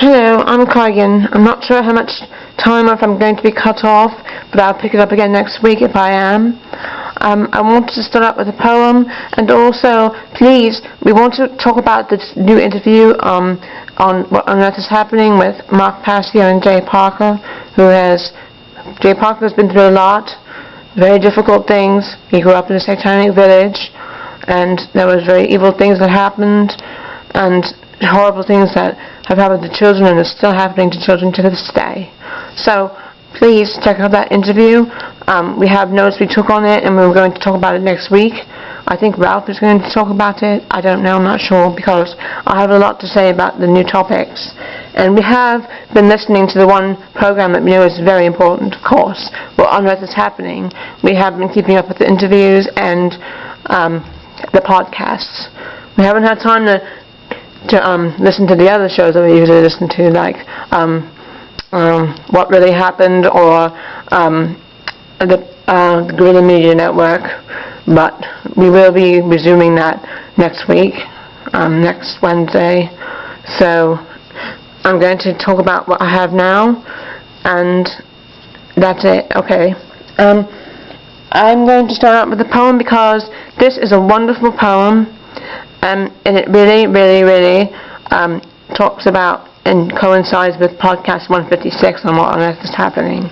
Hello, I'm Kigan. I'm not sure how much time or if I'm going to be cut off, but I'll pick it up again next week if I am. I wanted to start out with a poem, and also, please, we want to talk about this new interview on what on earth is happening with Mark Passio and Jay Parker, Jay Parker has been through a lot, very difficult things. He grew up in a satanic village, and there was very evil things that happened, and horrible things that have happened to children and are still happening to children to this day. So please check out that interview. We have notes we took on it, and we're going to talk about it next week. I think Ralph is going to talk about it. I don't know, I'm not sure, because I have a lot to say about the new topics. And we have been listening to the one program that we know is very important, of course, what on earth is happening. We have been keeping up with the interviews and the podcasts. We haven't had time to listen to the other shows that we usually listen to, like What Really Happened or the Guerrilla Media Network, but we will be resuming that next week, next Wednesday. So I'm going to talk about what I have now, and that's it. Okay. I'm going to start out with a poem because this is a wonderful poem. And it really talks about and coincides with podcast 156 on what on earth is happening.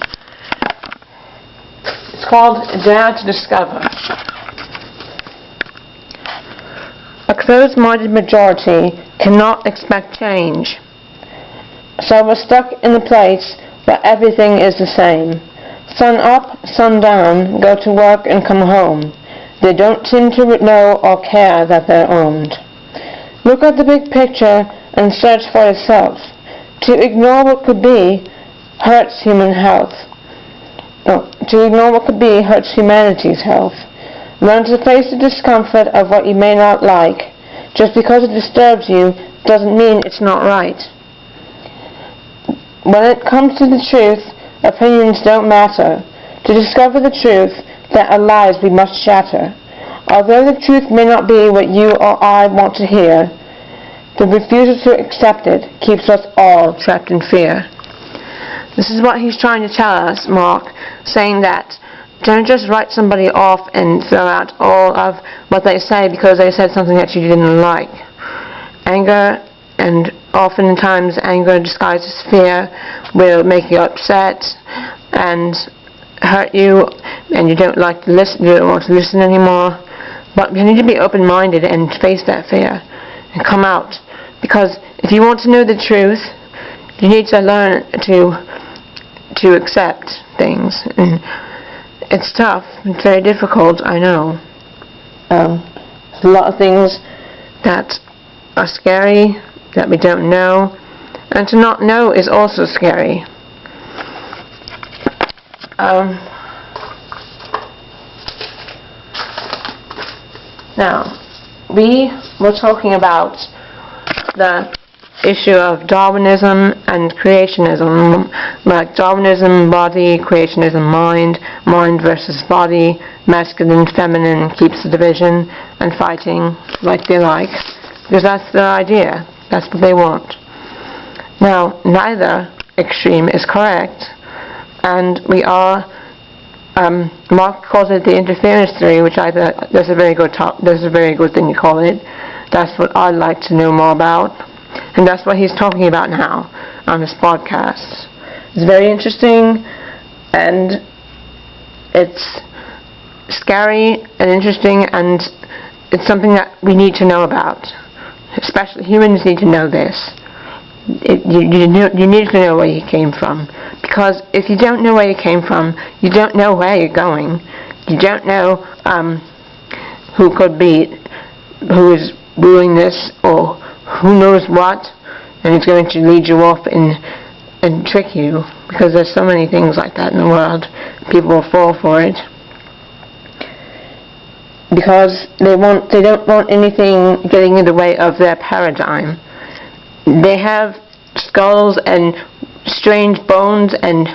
It's called Dare to Discover. A closed-minded majority cannot expect change. So we're stuck in a place where everything is the same. Sun up, sun down, go to work and come home. They don't seem to know or care that they're owned. Look at the big picture and search for yourself. To ignore what could be hurts human health. To ignore what could be hurts humanity's health. Learn to face the discomfort of what you may not like. Just because it disturbs you doesn't mean it's not right. When it comes to the truth, opinions don't matter. To discover the truth, there are lies we must shatter. Although the truth may not be what you or I want to hear, the refusal to accept it keeps us all trapped in fear. This is what he's trying to tell us, Mark, saying that don't just write somebody off and throw out all of what they say because they said something that you didn't like. Anger, and oftentimes anger disguised as fear, will make you upset and hurt you, and you don't like to listen, you don't want to listen anymore. But you need to be open-minded and face that fear and come out, because if you want to know the truth, you need to learn to accept things. And it's tough, it's very difficult, I know. There's a lot of things that are scary that we don't know, and to not know is also scary. Now, we were talking about the issue of Darwinism and creationism, like Darwinism, body, creationism, mind versus body, masculine, feminine, keeps the division, and fighting like they like, because that's their idea, that's what they want. Now, neither extreme is correct, and we are, Mark calls it the interference theory, which I thought that's a very good thing to call it. That's what I'd like to know more about, and that's what he's talking about now on this podcast. It's very interesting, and it's scary and interesting, and it's something that we need to know about. Especially humans need to know this. You need to know where you came from, because if you don't know where you came from, you don't know where you're going. You don't know who could be, who is doing this, or who knows what, and it's going to lead you off and trick you, because there's so many things like that in the world. People will fall for it because they don't want anything getting in the way of their paradigm. They have skulls and strange bones and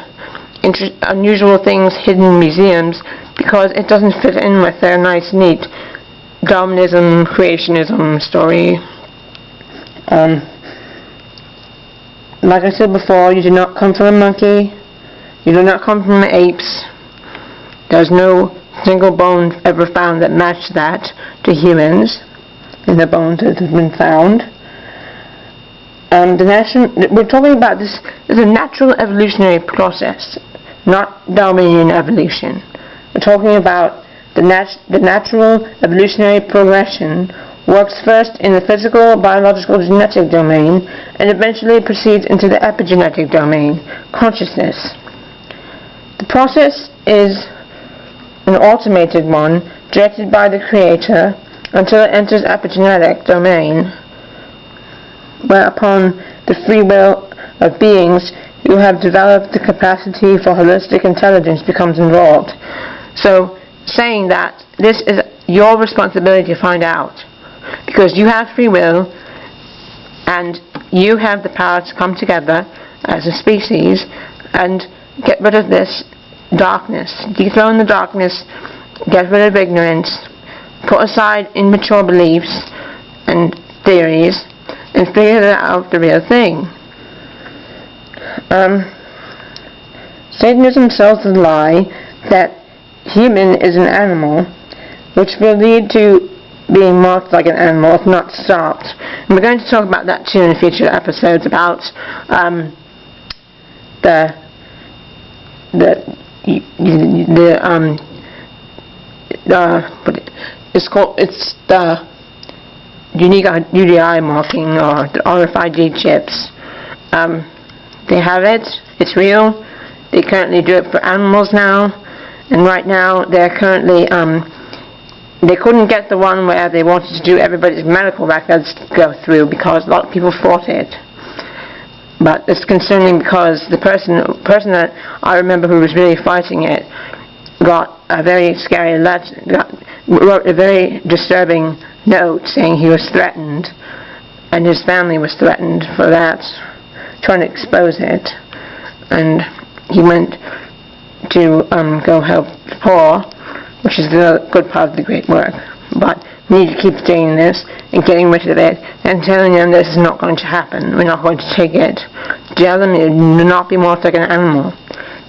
unusual things hidden in museums because it doesn't fit in with their nice, neat darwinism, creationism story. Like I said before, you do not come from a monkey. You do not come from apes. There's no single bone ever found that matched that to humans in the bones that have been found. We're talking about this as a natural evolutionary process, not Darwinian evolution. We're talking about the natural evolutionary progression works first in the physical, biological, genetic domain, and eventually proceeds into the epigenetic domain, consciousness. The process is an automated one, directed by the Creator, until it enters epigenetic domain, whereupon the free will of beings who have developed the capacity for holistic intelligence becomes involved. So, saying that this is your responsibility to find out, because you have free will and you have the power to come together as a species and get rid of this darkness, dethrone the darkness, get rid of ignorance, put aside immature beliefs and theories, and figure out the real thing. Satanism sells the lie that human is an animal, which will lead to being marked like an animal if not stopped. And we're going to talk about that too in future episodes, about it's the unique UDI marking, or the RFID chips. They have it. It's real. They currently do it for animals now, and right now they're currently they couldn't get the one where they wanted to do everybody's medical records go through because a lot of people fought it. But it's concerning because the person that I remember who was really fighting it got a very scary letter, wrote a very disturbing note saying he was threatened, and his family was threatened for that, trying to expose it. And he went to go help the poor, which is the good part of the great work. But we need to keep doing this and getting rid of it and telling them this is not going to happen. We're not going to take it. Tell them it will not be more like an animal.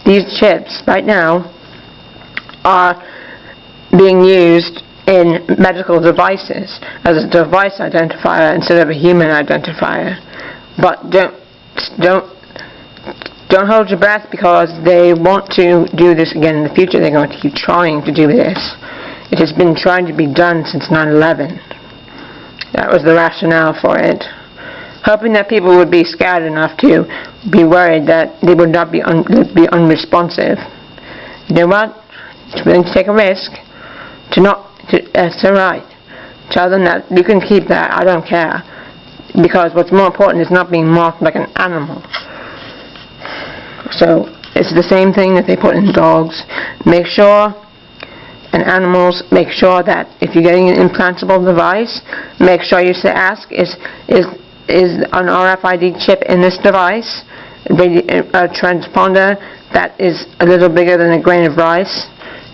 These chips right now are being used in medical devices as a device identifier instead of a human identifier. But don't hold your breath, because they want to do this again in the future. They're going to keep trying to do this. It has been trying to be done since 9/11. That was the rationale for it. Hoping that people would be scared enough to be worried that they would not be unresponsive. You know what? It's willing to take a risk. That's alright. Tell them that you can keep that. I don't care. Because what's more important is not being marked like an animal. So it's the same thing that they put in dogs. Make sure, and animals, make sure that if you're getting an implantable device, make sure you ask, is an RFID chip in this device, a transponder that is a little bigger than a grain of rice?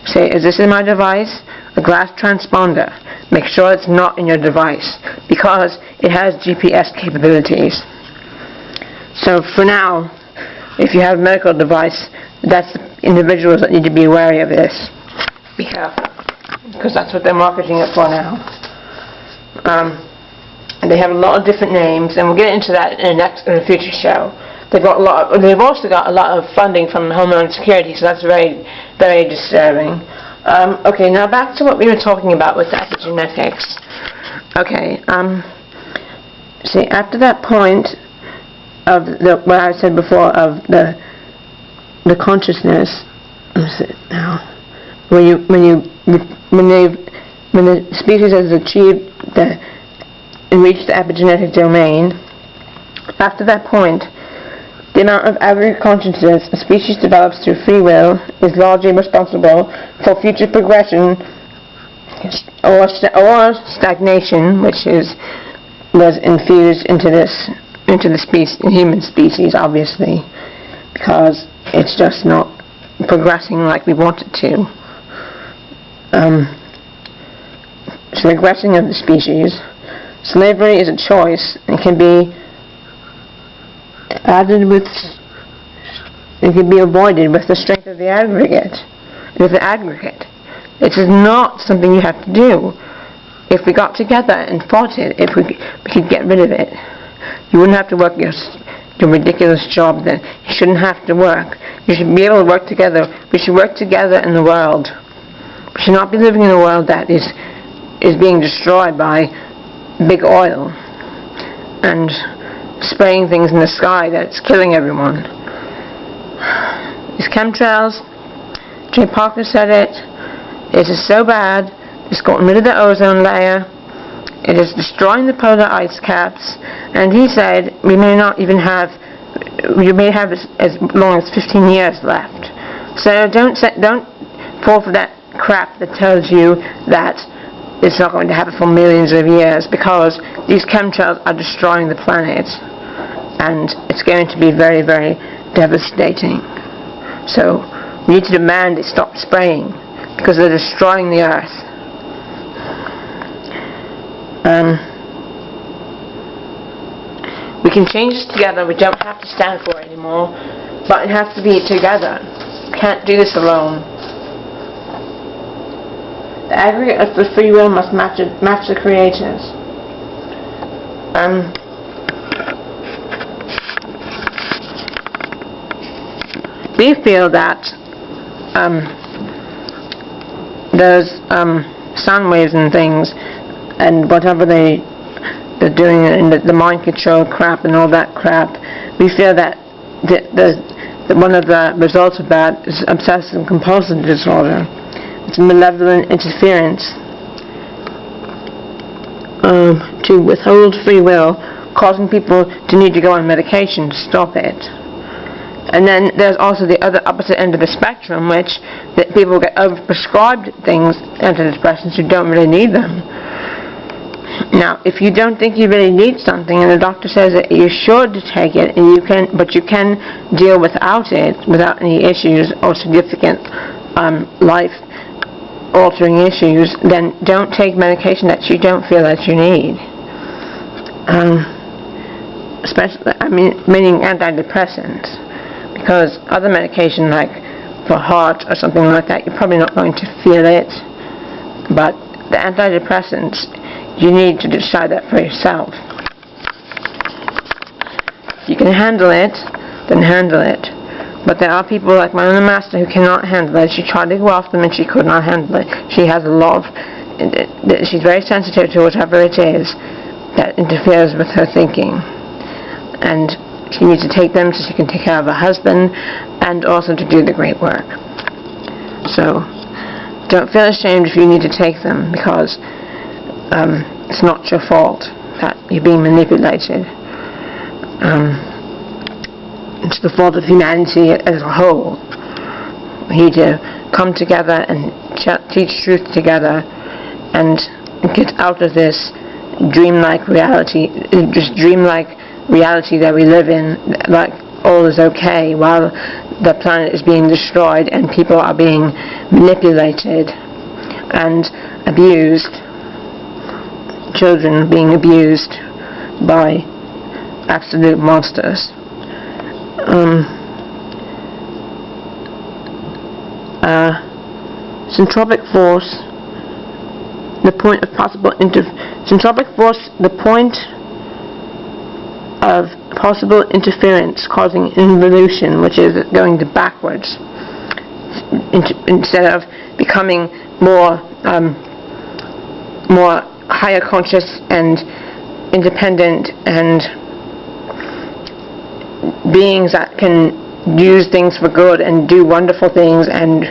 Say, is this in my device? A glass transponder. Make sure it's not in your device, because it has GPS capabilities. So for now, if you have a medical device, that's the individuals that need to be wary of this. Be careful, because that's what they're marketing it for now. They have a lot of different names, and we'll get into that in a future show. They've also got a lot of funding from Homeland Security, so that's very, very disturbing. Okay, now back to what we were talking about with epigenetics. Okay, see, after that point of what I said before of the consciousness, when the species has achieved and reached the epigenetic domain, after that point, the amount of aggregate consciousness a species develops through free will is largely responsible for future progression or stagnation, which was infused into the human species, obviously, because it's just not progressing like we want it to. So regressing of the species. Slavery is a choice and can be avoided with the strength of the aggregate. It is not something you have to do. If we got together and fought it, if we could get rid of it, you wouldn't have to work your ridiculous job then. You shouldn't have to work. You should be able to work together. We should work together in the world. We should not be living in a world that is being destroyed by big oil and spraying things in the sky that's killing everyone. These chemtrails, Jay Parker said it is so bad, it's gotten rid of the ozone layer, it is destroying the polar ice caps, and he said we may have as long as 15 years left. So don't fall for that crap that tells you that it's not going to happen for millions of years, because these chemtrails are destroying the planet, and it's going to be very, very devastating. So we need to demand they stop spraying, because they're destroying the earth. We can change this together. We don't have to stand for it anymore, but it has to be together. We can't do this alone. The aggregate of the free will must match the creators. We feel that those sound waves and things, and whatever they're doing in the mind control crap and all that crap, we feel that one of the results of that is obsessive compulsive disorder. It's malevolent interference to withhold free will, causing people to need to go on medication to stop it. And then there's also the other opposite end of the spectrum, which that people get overprescribed things, antidepressants, who don't really need them. Now, if you don't think you really need something, and the doctor says that you're sure to take it, and but you can deal without it, without any issues or significant life-altering issues, then don't take medication that you don't feel that you need. Meaning antidepressants. Because other medication, like for heart or something like that, you're probably not going to feel it. But the antidepressants, you need to decide that for yourself. If you can handle it, then handle it. But there are people like my own master who cannot handle it. She tried to go off them and she could not handle it. She has a lot of, she's very sensitive to whatever it is that interferes with her thinking. And she needs to take them so she can take care of her husband and also to do the great work. So don't feel ashamed if you need to take them, because it's not your fault that you're being manipulated. It's the fault of humanity as a whole. We need to come together and teach truth together and get out of this dreamlike reality, that we live in, like all is okay while the planet is being destroyed and people are being manipulated and abused, children being abused by absolute monsters. Centropic force, the point of possible possible interference causing involution, which is going to backwards, instead of becoming more higher conscious and independent, and beings that can use things for good and do wonderful things and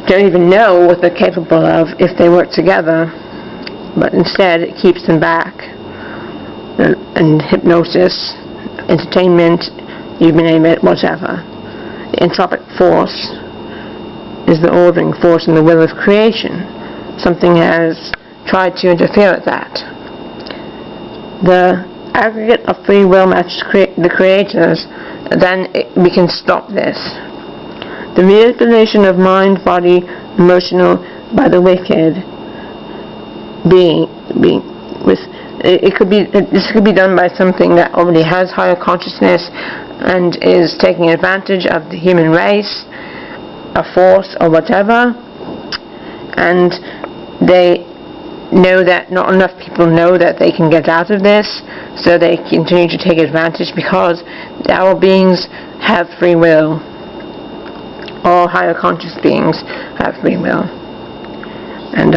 don't even know what they're capable of if they work together, but instead it keeps them back. And hypnosis, entertainment, you name it, whatever. The entropic force is the ordering force in the will of creation. Something has tried to interfere with that. The aggregate of free will matches the creators, then we can stop this. The manipulation of mind, body, emotional by the wicked this could be done by something that already has higher consciousness and is taking advantage of the human race, a force or whatever, and they know that not enough people know that they can get out of this, so they continue to take advantage because our beings have free will. All higher conscious beings have free will. And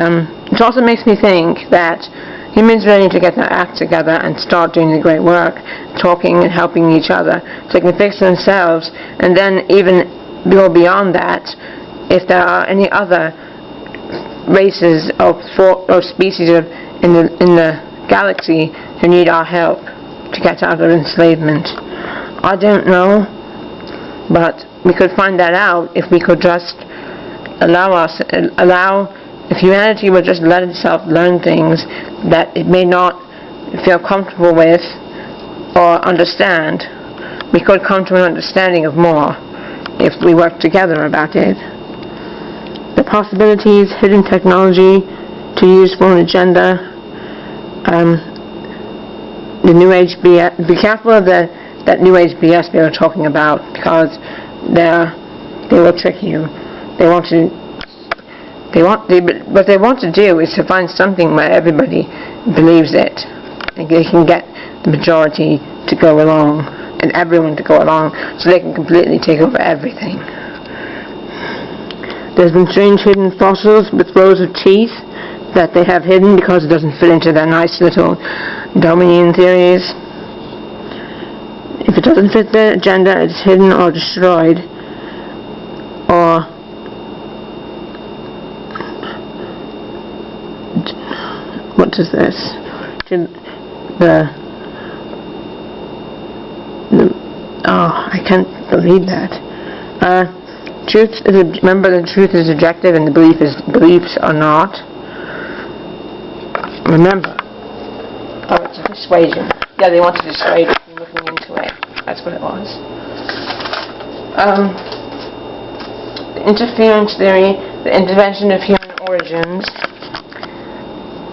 it also makes me think that humans really need to get their act together and start doing the great work, talking and helping each other, so they can fix themselves, and then even go beyond that. If there are any other races or species in the galaxy who need our help to get out of enslavement, I don't know, but we could find that out if we could just if humanity would just let itself learn things that it may not feel comfortable with or understand. We could come to an understanding of more if we work together about it. The possibilities, hidden technology to use for an agenda, the New Age BS. Be careful of that New Age BS they were talking about, because they will trick you. What they want to do is to find something where everybody believes it, and they can get the majority to go along and everyone to go along, so they can completely take over everything. There's been strange hidden fossils with rows of teeth that they have hidden because it doesn't fit into their nice little Darwinian theories. If it doesn't fit their agenda, it's hidden or destroyed. Or what is this? I can't believe that. Remember, the truth is objective and the beliefs are not. Remember. Oh, it's a persuasion. Yeah, they want to dissuade from looking into it. That's what it was. The interference theory, the intervention of human origins.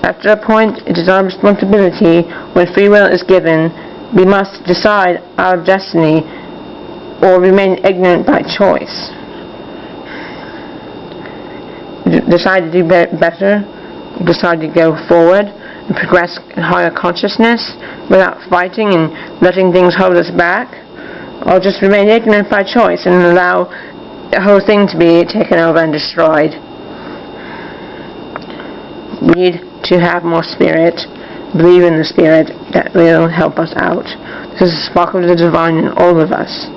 After a point, it is our responsibility, when free will is given, we must decide our destiny or remain ignorant by choice. Decide to do better, decide to go forward and progress in higher consciousness without fighting and letting things hold us back, or just remain ignorant by choice and allow the whole thing to be taken over and destroyed. We need to have more spirit, believe in the spirit that will help us out. There's a spark of the divine in all of us,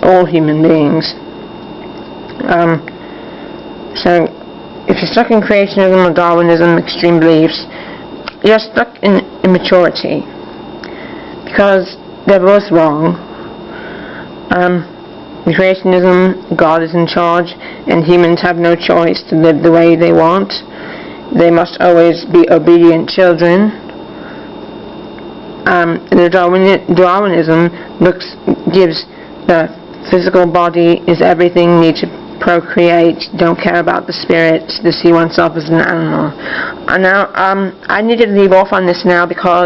all human beings. So if you're stuck in creationism or Darwinism, extreme beliefs, you're stuck in immaturity, because they're both wrong. In creationism, God is in charge, and humans have no choice to live the way they want. They must always be obedient children. The Darwinism gives the physical body is everything, need to procreate, don't care about the spirit, to see oneself as an animal. And now, I need to leave off on this now because